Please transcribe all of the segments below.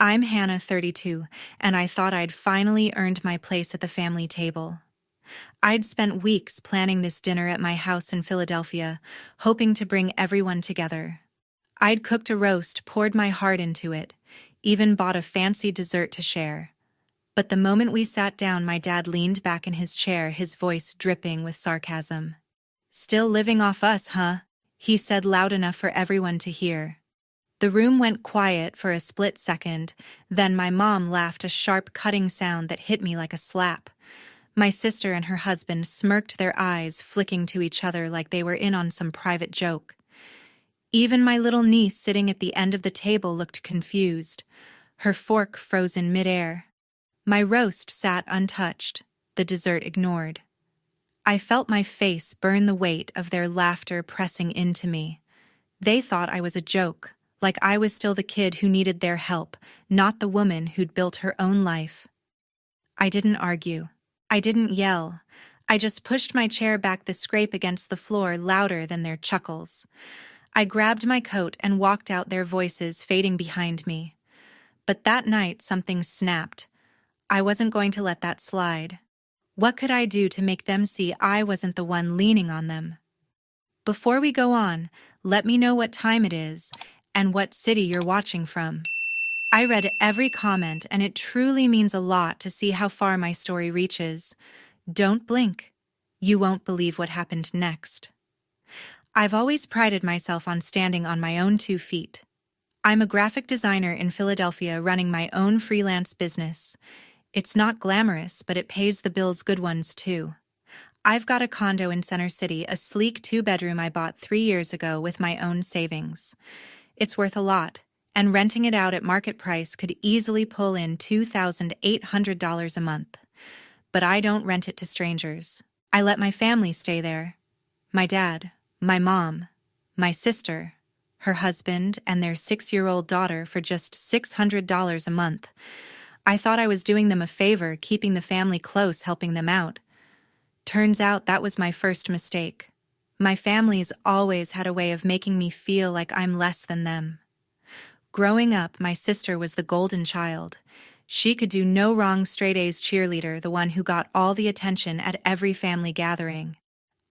I'm Hannah, 32, and I thought I'd finally earned my place at the family table. I'd spent weeks planning this dinner at my house in Philadelphia, hoping to bring everyone together. I'd cooked a roast, poured my heart into it, even bought a fancy dessert to share. But the moment we sat down, my dad leaned back in his chair, his voice dripping with sarcasm. "Still living off us, huh?" he said loud enough for everyone to hear. The room went quiet for a split second, then my mom laughed, a sharp, cutting sound that hit me like a slap. My sister and her husband smirked, their eyes flicking to each other like they were in on some private joke. Even my little niece sitting at the end of the table looked confused, her fork frozen midair. My roast sat untouched, the dessert ignored. I felt my face burn, the weight of their laughter pressing into me. They thought I was a joke, like I was still the kid who needed their help, not the woman who'd built her own life. I didn't argue. I didn't yell. I just pushed my chair back, the scrape against the floor louder than their chuckles. I grabbed my coat and walked out, their voices fading behind me. But that night something snapped. I wasn't going to let that slide. What could I do to make them see I wasn't the one leaning on them? Before we go on, let me know what time it is and what city you're watching from. I read every comment, and it truly means a lot to see how far my story reaches. Don't blink. You won't believe what happened next. I've always prided myself on standing on my own 2 feet. I'm a graphic designer in Philadelphia running my own freelance business. It's not glamorous, but it pays the bills, good ones too. I've got a condo in Center City, a sleek 2-bedroom I bought 3 years ago with my own savings. It's worth a lot, and renting it out at market price could easily pull in $2,800 a month. But I don't rent it to strangers. I let my family stay there. My dad, my mom, my sister, her husband, and their 6-year-old daughter for just $600 a month. I thought I was doing them a favor, keeping the family close, helping them out. Turns out that was my first mistake. My family's always had a way of making me feel like I'm less than them. Growing up, my sister was the golden child. She could do no wrong, straight A's cheerleader, the one who got all the attention at every family gathering.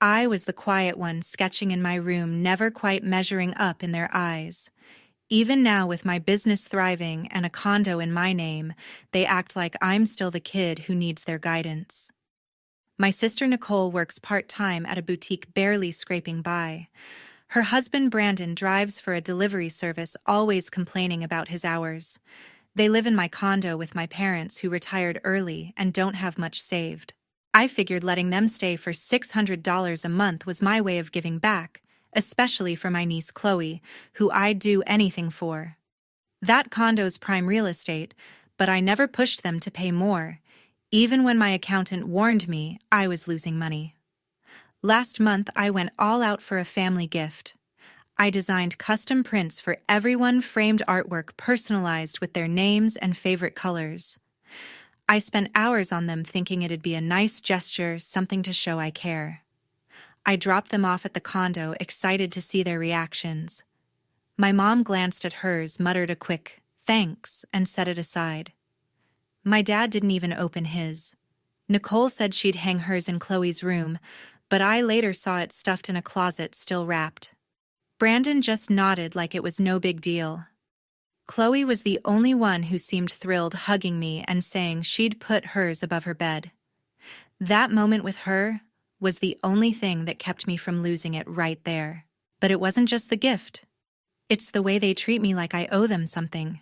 I was the quiet one, sketching in my room, never quite measuring up in their eyes. Even now, with my business thriving and a condo in my name, they act like I'm still the kid who needs their guidance. My sister Nicole works part-time at a boutique, barely scraping by. Her husband Brandon drives for a delivery service, always complaining about his hours. They live in my condo with my parents, who retired early and don't have much saved. I figured letting them stay for $600 a month was my way of giving back, especially for my niece Chloe, who I'd do anything for. That condo's prime real estate, but I never pushed them to pay more, even when my accountant warned me I was losing money. Last month, I went all out for a family gift. I designed custom prints for everyone, framed artwork personalized with their names and favorite colors. I spent hours on them, thinking it'd be a nice gesture, something to show I care. I dropped them off at the condo, excited to see their reactions. My mom glanced at hers, muttered a quick "thanks," and set it aside. My dad didn't even open his. Nicole said she'd hang hers in Chloe's room, but I later saw it stuffed in a closet, still wrapped. Brandon just nodded like it was no big deal. Chloe was the only one who seemed thrilled, hugging me and saying she'd put hers above her bed. That moment with her was the only thing that kept me from losing it right there. But it wasn't just the gift. It's the way they treat me, like I owe them something.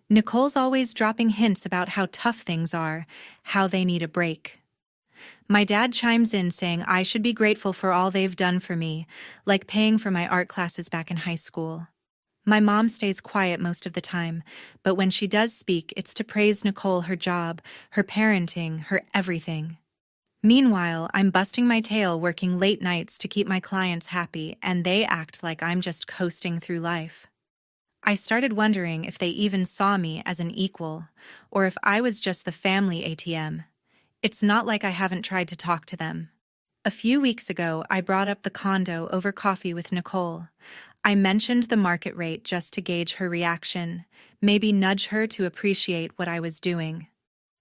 Nicole's always dropping hints about how tough things are, how they need a break. My dad chimes in saying I should be grateful for all they've done for me, like paying for my art classes back in high school. My mom stays quiet most of the time, but when she does speak, it's to praise Nicole, her job, her parenting, her everything. Meanwhile, I'm busting my tail working late nights to keep my clients happy, and they act like I'm just coasting through life. I started wondering if they even saw me as an equal, or if I was just the family ATM. It's not like I haven't tried to talk to them. A few weeks ago, I brought up the condo over coffee with Nicole. I mentioned the market rate just to gauge her reaction, maybe nudge her to appreciate what I was doing.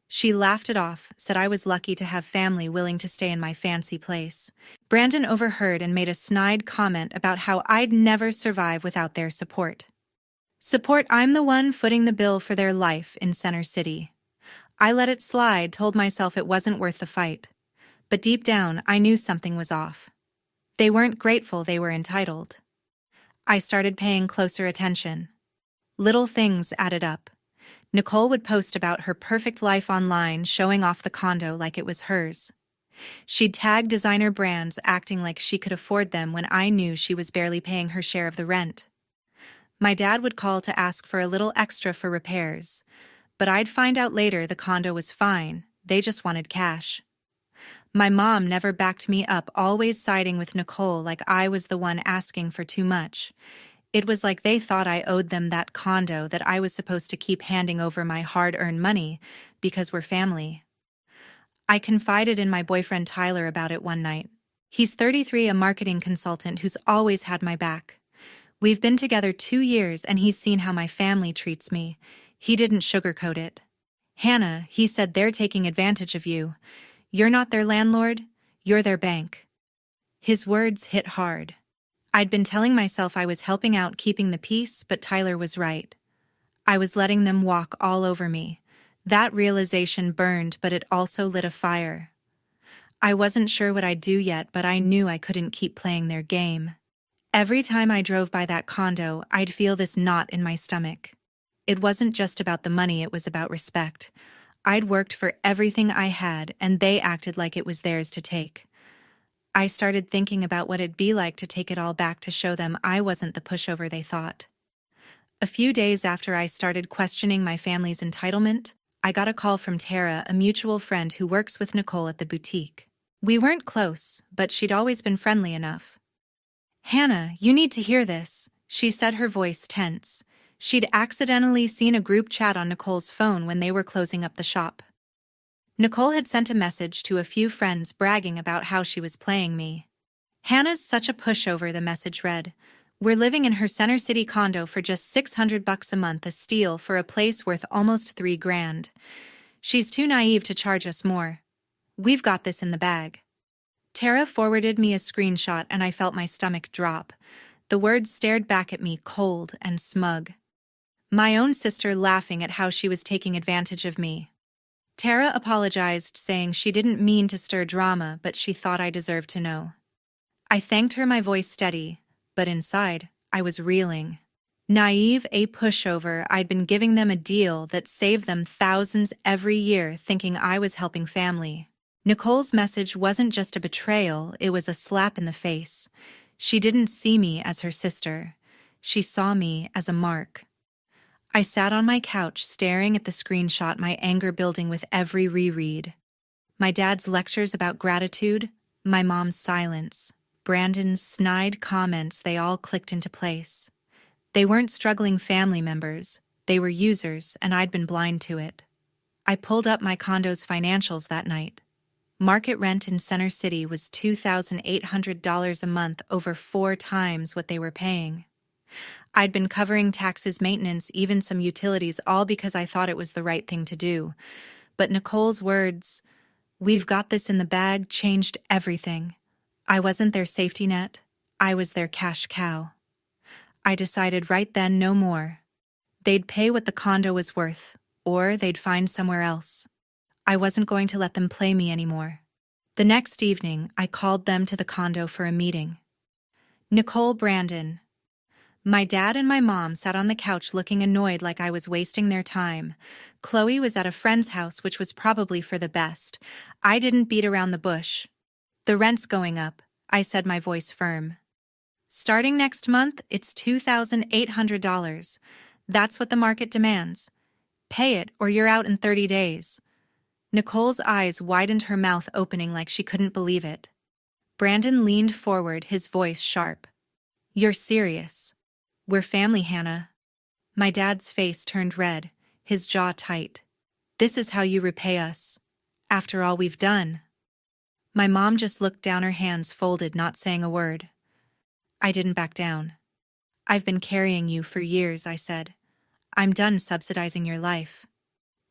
She laughed it off, said I was lucky to have family willing to stay in my fancy place. Brandon overheard and made a snide comment about how I'd never survive without their support. Support, I'm the one footing the bill for their life in Center City. I let it slide, told myself it wasn't worth the fight. But deep down, I knew something was off. They weren't grateful, they were entitled. I started paying closer attention. Little things added up. Nicole would post about her perfect life online, showing off the condo like it was hers. She'd tag designer brands, acting like she could afford them when I knew she was barely paying her share of the rent. My dad would call to ask for a little extra for repairs, but I'd find out later the condo was fine, they just wanted cash. My mom never backed me up, always siding with Nicole like I was the one asking for too much. It was like they thought I owed them that condo, that I was supposed to keep handing over my hard-earned money because we're family. I confided in my boyfriend Tyler about it one night. He's 33, a marketing consultant who's always had my back. We've been together 2 years and he's seen how my family treats me. He didn't sugarcoat it. Hannah, he said, they're taking advantage of you. You're not their landlord, you're their bank. His words hit hard. I'd been telling myself I was helping out, keeping the peace, but Tyler was right. I was letting them walk all over me. That realization burned, but it also lit a fire. I wasn't sure what I'd do yet, but I knew I couldn't keep playing their game. Every time I drove by that condo, I'd feel this knot in my stomach. It wasn't just about the money, it was about respect. I'd worked for everything I had, and they acted like it was theirs to take. I started thinking about what it'd be like to take it all back, to show them I wasn't the pushover they thought. A few days after I started questioning my family's entitlement, I got a call from Tara, a mutual friend who works with Nicole at the boutique. We weren't close, but she'd always been friendly enough. "Hannah, you need to hear this," she said, her voice tense. She'd accidentally seen a group chat on Nicole's phone when they were closing up the shop. Nicole had sent a message to a few friends bragging about how she was playing me. "Hannah's such a pushover," the message read. "We're living in her Center City condo for just $600 a month, a steal for a place worth almost $3 grand. She's too naive to charge us more. We've got this in the bag." Tara forwarded me a screenshot and I felt my stomach drop. The words stared back at me, cold and smug. My own sister laughing at how she was taking advantage of me. Tara apologized, saying she didn't mean to stir drama, but she thought I deserved to know. I thanked her, my voice steady, but inside, I was reeling. Naive, a pushover. I'd been giving them a deal that saved them thousands every year, thinking I was helping family. Nicole's message wasn't just a betrayal, it was a slap in the face. She didn't see me as her sister. She saw me as a mark. I sat on my couch staring at the screenshot, my anger building with every reread. My dad's lectures about gratitude, my mom's silence, Brandon's snide comments, they all clicked into place. They weren't struggling family members, they were users, and I'd been blind to it. I pulled up my condo's financials that night. Market rent in Center City was $2,800 a month, over 4 times what they were paying. I'd been covering taxes, maintenance, even some utilities, all because I thought it was the right thing to do. But Nicole's words, "We've got this in the bag," changed everything. I wasn't their safety net, I was their cash cow. I decided right then, no more. They'd pay what the condo was worth, or they'd find somewhere else. I wasn't going to let them play me anymore. The next evening, I called them to the condo for a meeting. Nicole, Brandon. My dad and my mom sat on the couch looking annoyed, like I was wasting their time. Chloe was at a friend's house, which was probably for the best. I didn't beat around the bush. "The rent's going up," I said, my voice firm. "Starting next month, it's $2,800. That's what the market demands. Pay it or you're out in 30 days. Nicole's eyes widened, her mouth opening like she couldn't believe it. Brandon leaned forward, his voice sharp. "You're serious? We're family, Hannah." My dad's face turned red, his jaw tight. "This is how you repay us, after all we've done." My mom just looked down, her hands folded, not saying a word. I didn't back down. I've been carrying you for years, I said. I'm done subsidizing your life.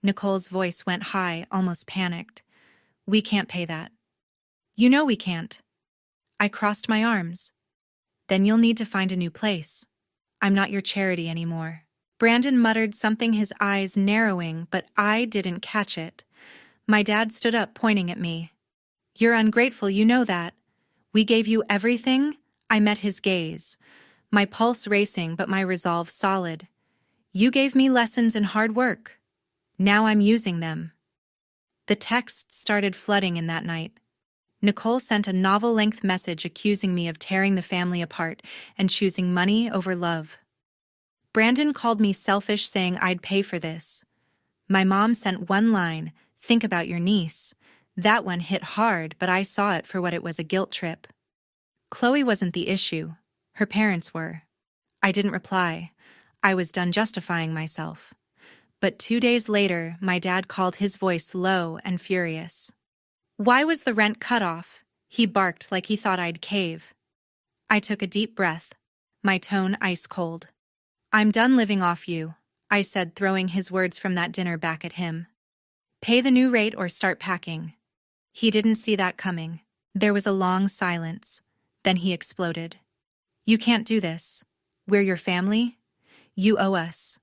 Nicole's voice went high, almost panicked. We can't pay that. You know we can't. I crossed my arms. Then you'll need to find a new place. I'm not your charity anymore. Brandon muttered something, his eyes narrowing, but I didn't catch it. My dad stood up, pointing at me. You're ungrateful, you know that. We gave you everything. I met his gaze, my pulse racing but my resolve solid. You gave me lessons in hard work. Now I'm using them. The texts started flooding in that night. Nicole sent a novel-length message accusing me of tearing the family apart and choosing money over love. Brandon called me selfish, saying I'd pay for this. My mom sent one line, think about your niece. That one hit hard, but I saw it for what it was, a guilt trip. Chloe wasn't the issue. Her parents were. I didn't reply. I was done justifying myself. But 2 days later, my dad called, his voice low and furious. Why was the rent cut off? He barked like he thought I'd cave. I took a deep breath, my tone ice cold. I'm done living off you, I said, throwing his words from that dinner back at him. Pay the new rate or start packing. He didn't see that coming. There was a long silence. Then he exploded. You can't do this. We're your family. You owe us.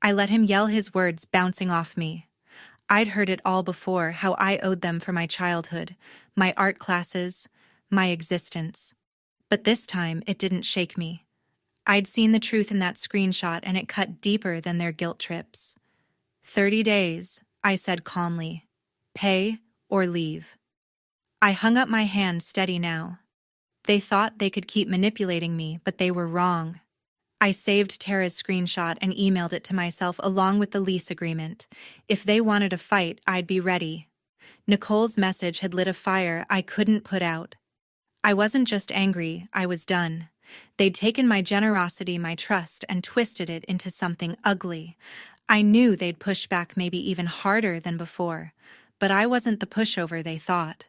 I let him yell, his words bouncing off me. I'd heard it all before, how I owed them for my childhood, my art classes, my existence. But this time, it didn't shake me. I'd seen the truth in that screenshot, and it cut deeper than their guilt trips. 30 days, I said calmly. Pay or leave. I hung up my hand, steady now. They thought they could keep manipulating me, but they were wrong. I saved Tara's screenshot and emailed it to myself along with the lease agreement. If they wanted a fight, I'd be ready. Nicole's message had lit a fire I couldn't put out. I wasn't just angry, I was done. They'd taken my generosity, my trust, and twisted it into something ugly. I knew they'd push back, maybe even harder than before, but I wasn't the pushover they thought.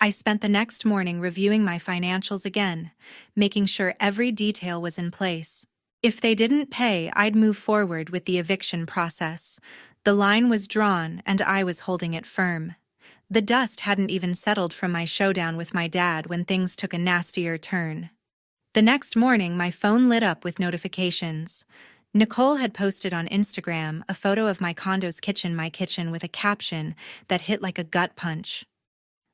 I spent the next morning reviewing my financials again, making sure every detail was in place. If they didn't pay, I'd move forward with the eviction process. The line was drawn, and I was holding it firm. The dust hadn't even settled from my showdown with my dad when things took a nastier turn. The next morning, my phone lit up with notifications. Nicole had posted on Instagram a photo of my condo's kitchen, my kitchen, with a caption that hit like a gut punch.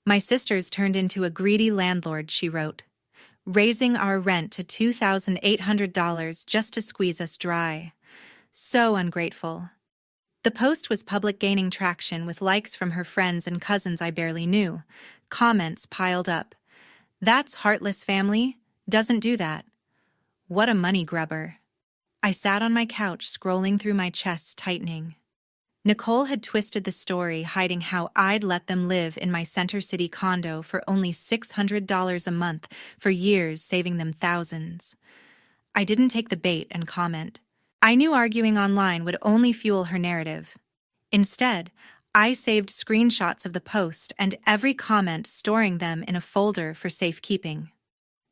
My sisters turned into a greedy landlord, she wrote, raising our rent to $2,800 just to squeeze us dry. So ungrateful. The post was public, gaining traction with likes from her friends and cousins I barely knew. Comments piled up. That's heartless family. Doesn't do that. What a money grubber. I sat on my couch, scrolling through, my chest tightening. Nicole had twisted the story, hiding how I'd let them live in my Center City condo for only $600 a month for years, saving them thousands. I didn't take the bait and comment. I knew arguing online would only fuel her narrative. Instead, I saved screenshots of the post and every comment, storing them in a folder for safekeeping.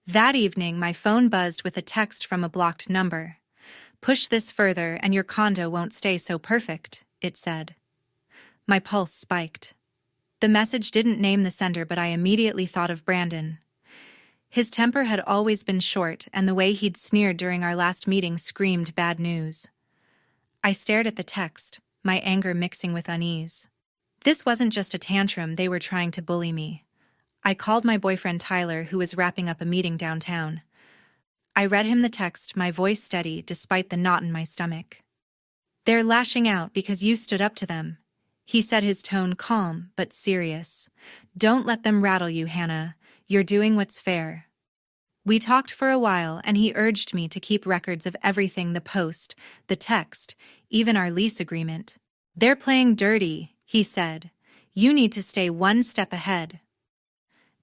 That evening, my phone buzzed with a text from a blocked number. Push this further and your condo won't stay so perfect, it said. My pulse spiked. The message didn't name the sender, but I immediately thought of Brandon. His temper had always been short, and the way he'd sneered during our last meeting screamed bad news. I stared at the text, my anger mixing with unease. This wasn't just a tantrum, they were trying to bully me. I called my boyfriend Tyler, who was wrapping up a meeting downtown. I read him the text, my voice steady despite the knot in my stomach. They're lashing out because you stood up to them, he said, his tone calm but serious. Don't let them rattle you, Hannah. You're doing what's fair. We talked for a while, and he urged me to keep records of everything, the post, the text, even our lease agreement. They're playing dirty, he said. You need to stay one step ahead.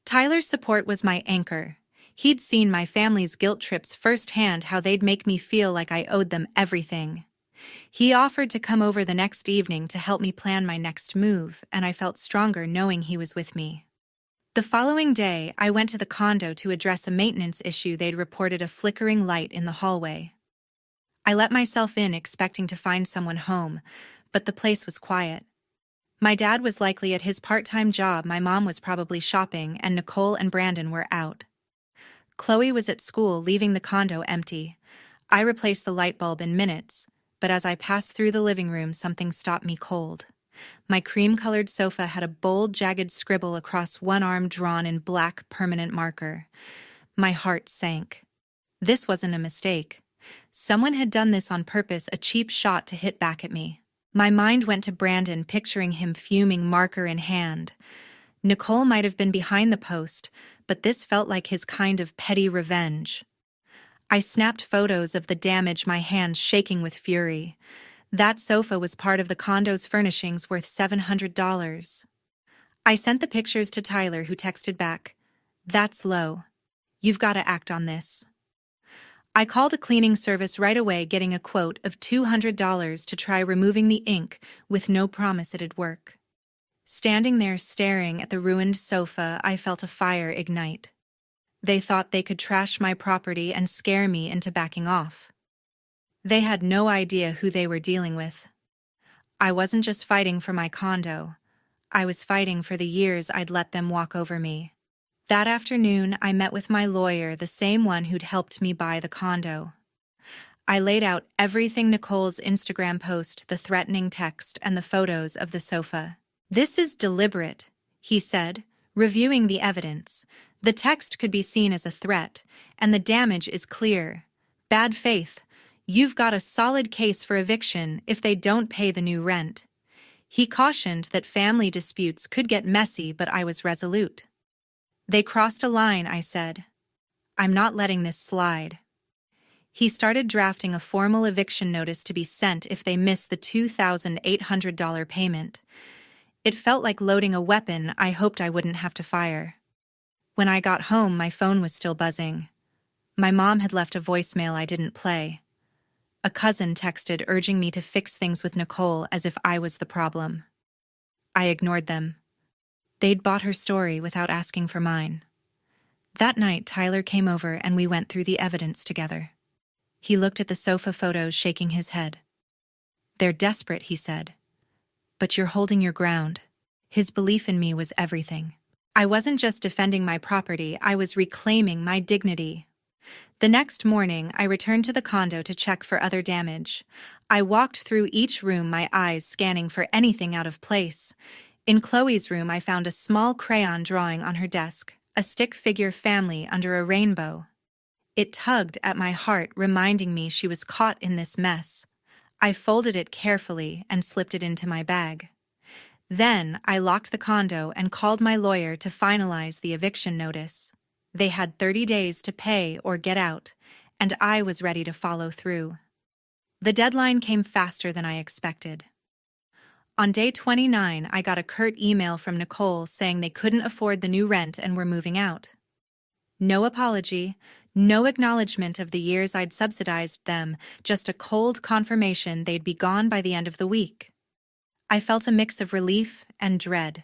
Tyler's support was my anchor. He'd seen my family's guilt trips firsthand, how they'd make me feel like I owed them everything. He offered to come over the next evening to help me plan my next move, and I felt stronger knowing he was with me. The following day, I went to the condo to address a maintenance issue. They'd reported a flickering light in the hallway. I let myself in expecting to find someone home, but the place was quiet. My dad was likely at his part-time job, my mom was probably shopping, and Nicole and Brandon were out. Chloe was at school, leaving the condo empty. I replaced the light bulb in minutes, but as I passed through the living room, something stopped me cold. My cream-colored sofa had a bold, jagged scribble across one arm drawn in black permanent marker. My heart sank. This wasn't a mistake. Someone had done this on purpose, a cheap shot to hit back at me. My mind went to Brandon, picturing him fuming, marker in hand. Nicole might have been behind the post, but this felt like his kind of petty revenge. I snapped photos of the damage, my hands shaking with fury. That sofa was part of the condo's furnishings worth $700. I sent the pictures to Tyler, who texted back, "That's low. You've got to act on this." I called a cleaning service right away, getting a quote of $200 to try removing the ink, with no promise it'd work. Standing there staring at the ruined sofa, I felt a fire ignite. They thought they could trash my property and scare me into backing off. They had no idea who they were dealing with. I wasn't just fighting for my condo. I was fighting for the years I'd let them walk over me. That afternoon, I met with my lawyer, the same one who'd helped me buy the condo. I laid out everything: Nicole's Instagram post, the threatening text, and the photos of the sofa. "This is deliberate," he said, reviewing the evidence. "The text could be seen as a threat, and the damage is clear. Bad faith. You've got a solid case for eviction if they don't pay the new rent." He cautioned that family disputes could get messy, but I was resolute. "They crossed a line," I said. "I'm not letting this slide." He started drafting a formal eviction notice to be sent if they miss the $2,800 payment. It felt like loading a weapon I hoped I wouldn't have to fire. When I got home, my phone was still buzzing. My mom had left a voicemail I didn't play. A cousin texted urging me to fix things with Nicole as if I was the problem. I ignored them. They'd bought her story without asking for mine. That night, Tyler came over and we went through the evidence together. He looked at the sofa photos, shaking his head. "They're desperate," he said. "But you're holding your ground." His belief in me was everything. I wasn't just defending my property, I was reclaiming my dignity. The next morning, I returned to the condo to check for other damage. I walked through each room, my eyes scanning for anything out of place. In Chloe's room, I found a small crayon drawing on her desk, a stick figure family under a rainbow. It tugged at my heart, reminding me she was caught in this mess. I folded it carefully and slipped it into my bag. Then I locked the condo and called my lawyer to finalize the eviction notice. They had 30 days to pay or get out, and I was ready to follow through. The deadline came faster than I expected. On day 29, I got a curt email from Nicole saying they couldn't afford the new rent and were moving out. No apology, no acknowledgement of the years I'd subsidized them, just a cold confirmation they'd be gone by the end of the week. I felt a mix of relief and dread.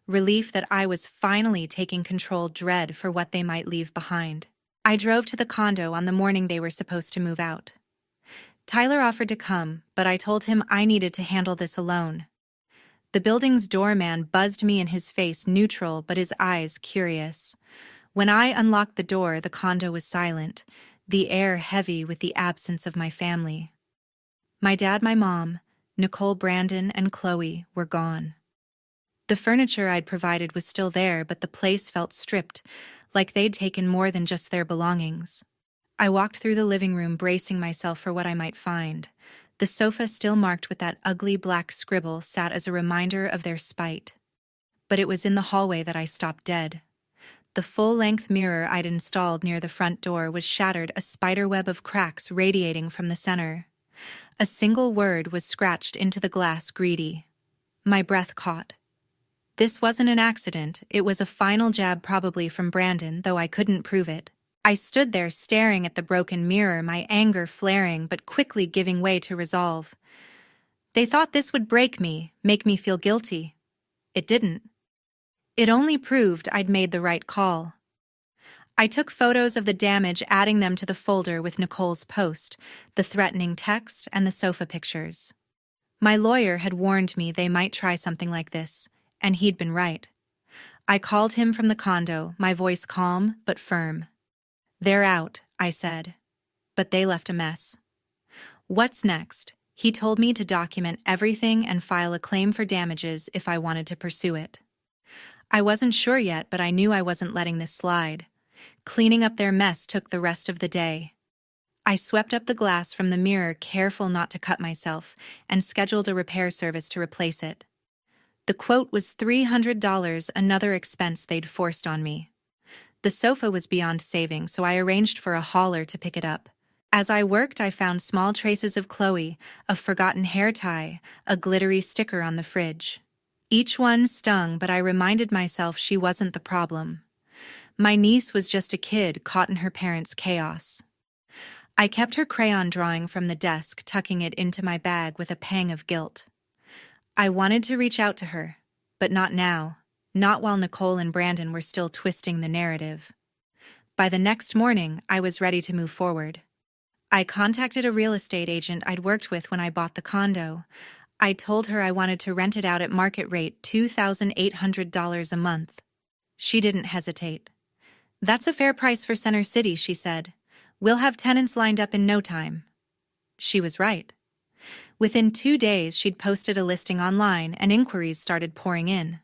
Relief that I was finally taking control, dread for what they might leave behind. I drove to the condo on the morning they were supposed to move out. Tyler offered to come, but I told him I needed to handle this alone. The building's doorman buzzed me in his face, neutral but his eyes curious. When I unlocked the door, the condo was silent, the air heavy with the absence of my family. My dad, my mom, Nicole, Brandon, and Chloe were gone. The furniture I'd provided was still there, but the place felt stripped, like they'd taken more than just their belongings. I walked through the living room, bracing myself for what I might find. The sofa, still marked with that ugly black scribble, sat as a reminder of their spite. But it was in the hallway that I stopped dead. The full-length mirror I'd installed near the front door was shattered, a spiderweb of cracks radiating from the center. A single word was scratched into the glass: greedy. My breath caught. This wasn't an accident, it was a final jab, probably from Brandon, though I couldn't prove it. I stood there staring at the broken mirror, my anger flaring but quickly giving way to resolve. They thought this would break me, make me feel guilty. It didn't. It only proved I'd made the right call. I took photos of the damage, adding them to the folder with Nicole's post, the threatening text, and the sofa pictures. My lawyer had warned me they might try something like this, and he'd been right. I called him from the condo, my voice calm but firm. "They're out," I said. But they left a mess. "What's next?" He told me to document everything and file a claim for damages if I wanted to pursue it. I wasn't sure yet, but I knew I wasn't letting this slide. Cleaning up their mess took the rest of the day. I swept up the glass from the mirror, careful not to cut myself, and scheduled a repair service to replace it. The quote was $300, another expense they'd forced on me. The sofa was beyond saving, so I arranged for a hauler to pick it up. As I worked, I found small traces of Chloe, a forgotten hair tie, a glittery sticker on the fridge. Each one stung, but I reminded myself she wasn't the problem. My niece was just a kid caught in her parents' chaos. I kept her crayon drawing from the desk, tucking it into my bag with a pang of guilt. I wanted to reach out to her, but not now, not while Nicole and Brandon were still twisting the narrative. By the next morning, I was ready to move forward. I contacted a real estate agent I'd worked with when I bought the condo. I told her I wanted to rent it out at market rate, $2,800 a month. She didn't hesitate. "That's a fair price for Center City," she said. "We'll have tenants lined up in no time." She was right. Within 2 days, she'd posted a listing online and inquiries started pouring in.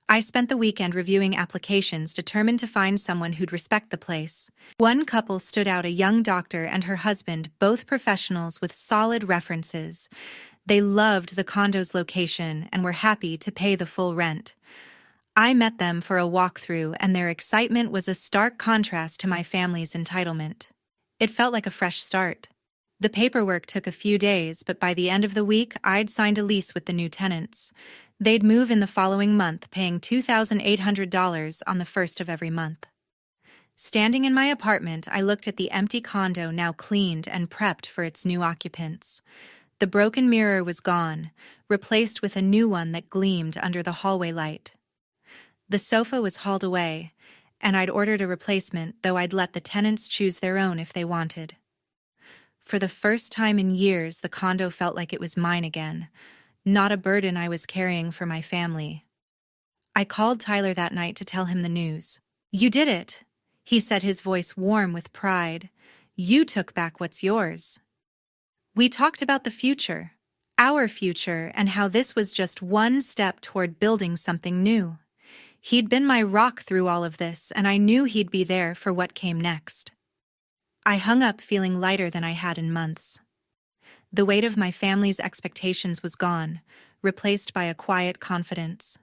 I spent the weekend reviewing applications, determined to find someone who'd respect the place. One couple stood out, a young doctor and her husband, both professionals with solid references. They loved the condo's location and were happy to pay the full rent. I met them for a walkthrough, and their excitement was a stark contrast to my family's entitlement. It felt like a fresh start. The paperwork took a few days, but by the end of the week, I'd signed a lease with the new tenants. They'd move in the following month, paying $2,800 on the first of every month. Standing in my apartment, I looked at the empty condo, now cleaned and prepped for its new occupants. The broken mirror was gone, replaced with a new one that gleamed under the hallway light. The sofa was hauled away, and I'd ordered a replacement, though I'd let the tenants choose their own if they wanted. For the first time in years, the condo felt like it was mine again, not a burden I was carrying for my family. I called Tyler that night to tell him the news. "You did it," he said, his voice warm with pride. "You took back what's yours." We talked about the future, our future, and how this was just one step toward building something new. He'd been my rock through all of this, and I knew he'd be there for what came next. I hung up feeling lighter than I had in months. The weight of my family's expectations was gone, replaced by a quiet confidence.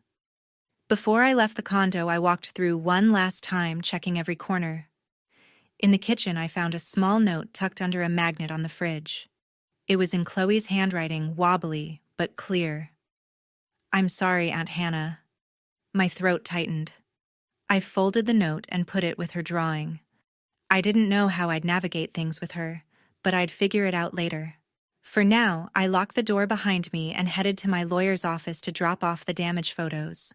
Before I left the condo, I walked through one last time, checking every corner. In the kitchen, I found a small note tucked under a magnet on the fridge. It was in Chloe's handwriting, wobbly but clear. "I'm sorry, Aunt Hannah." My throat tightened. I folded the note and put it with her drawing. I didn't know how I'd navigate things with her, but I'd figure it out later. For now, I locked the door behind me and headed to my lawyer's office to drop off the damage photos.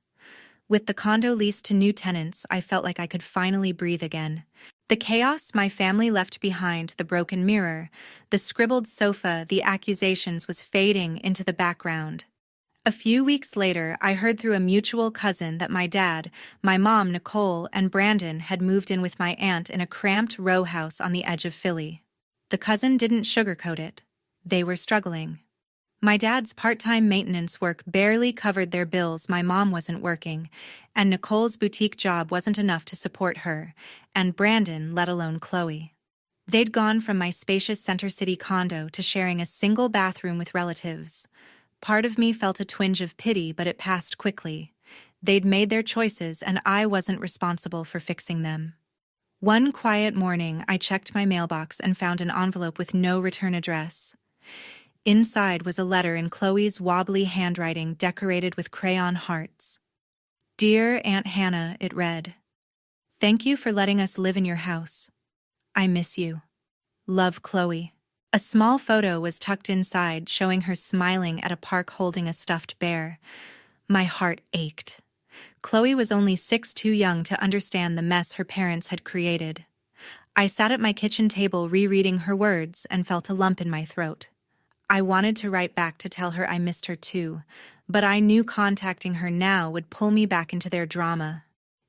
With the condo leased to new tenants, I felt like I could finally breathe again. The chaos my family left behind, the broken mirror, the scribbled sofa, the accusations, was fading into the background. A few weeks later, I heard through a mutual cousin that my dad, my mom, Nicole, and Brandon had moved in with my aunt in a cramped row house on the edge of Philly. The cousin didn't sugarcoat it. They were struggling. My dad's part-time maintenance work barely covered their bills, my mom wasn't working, and Nicole's boutique job wasn't enough to support her, and Brandon, let alone Chloe. They'd gone from my spacious Center City condo to sharing a single bathroom with relatives. Part of me felt a twinge of pity, but it passed quickly. They'd made their choices, and I wasn't responsible for fixing them. One quiet morning, I checked my mailbox and found an envelope with no return address. Inside was a letter in Chloe's wobbly handwriting, decorated with crayon hearts. "Dear Aunt Hannah," it read. "Thank you for letting us live in your house. I miss you. Love, Chloe." A small photo was tucked inside, showing her smiling at a park holding a stuffed bear. My heart ached. Chloe was only 6 too young to understand the mess her parents had created. I sat at my kitchen table rereading her words and felt a lump in my throat. I wanted to write back to tell her I missed her too, but I knew contacting her now would pull me back into their drama.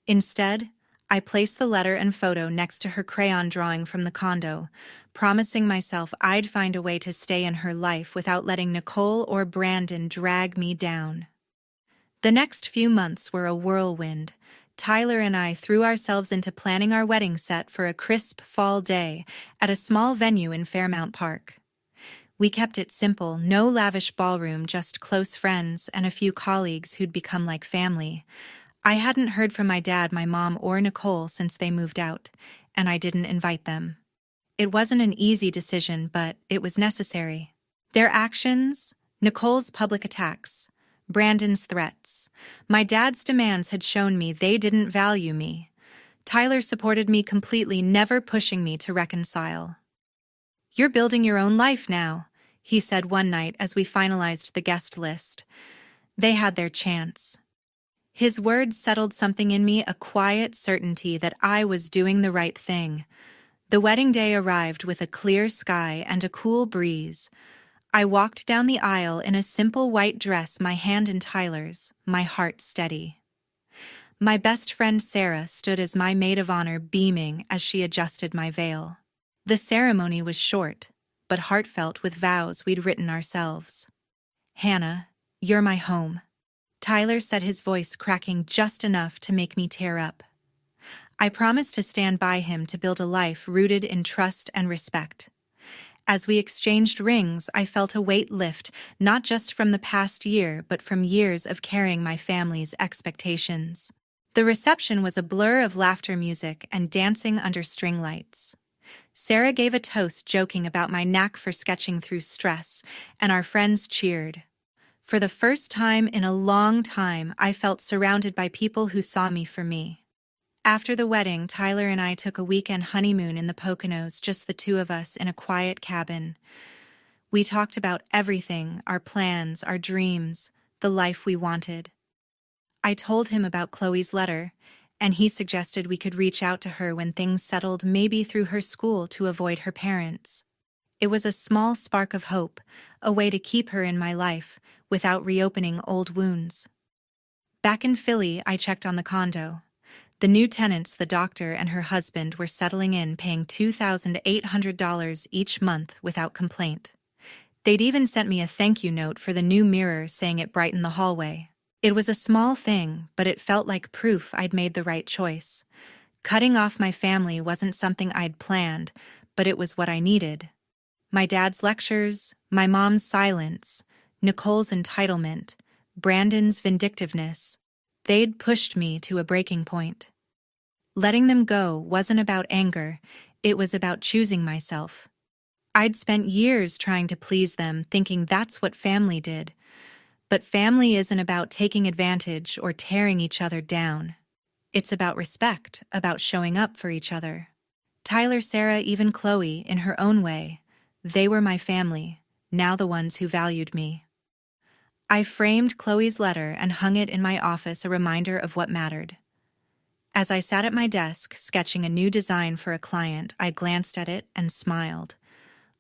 Instead, I placed the letter and photo next to her crayon drawing from the condo, promising myself I'd find a way to stay in her life without letting Nicole or Brandon drag me down. The next few months were a whirlwind. Tyler and I threw ourselves into planning our wedding set for a crisp fall day at a small venue in Fairmount Park. We kept it simple, no lavish ballroom, just close friends and a few colleagues who'd become like family. I hadn't heard from my dad, my mom, or Nicole since they moved out, and I didn't invite them. It wasn't an easy decision, but it was necessary. Their actions, Nicole's public attacks, Brandon's threats, my dad's demands had shown me they didn't value me. Tyler supported me completely, never pushing me to reconcile. "You're building your own life now," he said one night as we finalized the guest list. They had their chance. His words settled something in me, a quiet certainty that I was doing the right thing. The wedding day arrived with a clear sky and a cool breeze. I walked down the aisle in a simple white dress, my hand in Tyler's, my heart steady. My best friend Sarah stood as my maid of honor, beaming as she adjusted my veil. The ceremony was short, but heartfelt, with vows we'd written ourselves. "Hannah, you're my home." Tyler said, his voice cracking just enough to make me tear up. I promised to stand by him, to build a life rooted in trust and respect. As we exchanged rings, I felt a weight lift, not just from the past year, but from years of carrying my family's expectations. The reception was a blur of laughter, music, and dancing under string lights. Sarah gave a toast, joking about my knack for sketching through stress, and our friends cheered. For the first time in a long time, I felt surrounded by people who saw me for me. After the wedding, Tyler and I took a weekend honeymoon in the Poconos, just the two of us in a quiet cabin. We talked about everything, our plans, our dreams, the life we wanted. I told him about Chloe's letter, and he suggested we could reach out to her when things settled, maybe through her school, to avoid her parents. It was a small spark of hope, a way to keep her in my life without reopening old wounds. Back in Philly, I checked on the condo. The new tenants, the doctor and her husband, were settling in, paying $2,800 each month without complaint. They'd even sent me a thank you note for the new mirror, saying it brightened the hallway. It was a small thing, but it felt like proof I'd made the right choice. Cutting off my family wasn't something I'd planned, but it was what I needed. My dad's lectures, my mom's silence, Nicole's entitlement, Brandon's vindictiveness, they'd pushed me to a breaking point. Letting them go wasn't about anger, it was about choosing myself. I'd spent years trying to please them, thinking that's what family did. But family isn't about taking advantage or tearing each other down. It's about respect, about showing up for each other. Tyler, Sarah, even Chloe, in her own way, they were my family, now the ones who valued me. I framed Chloe's letter and hung it in my office, a reminder of what mattered. As I sat at my desk, sketching a new design for a client, I glanced at it and smiled.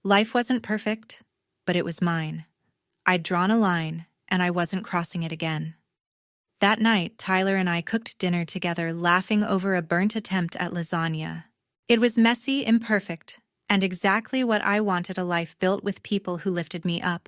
Life wasn't perfect, but it was mine. I'd drawn a line, and I wasn't crossing it again. That night, Tyler and I cooked dinner together, laughing over a burnt attempt at lasagna. It was messy, imperfect, and exactly what I wanted: a life built with people who lifted me up.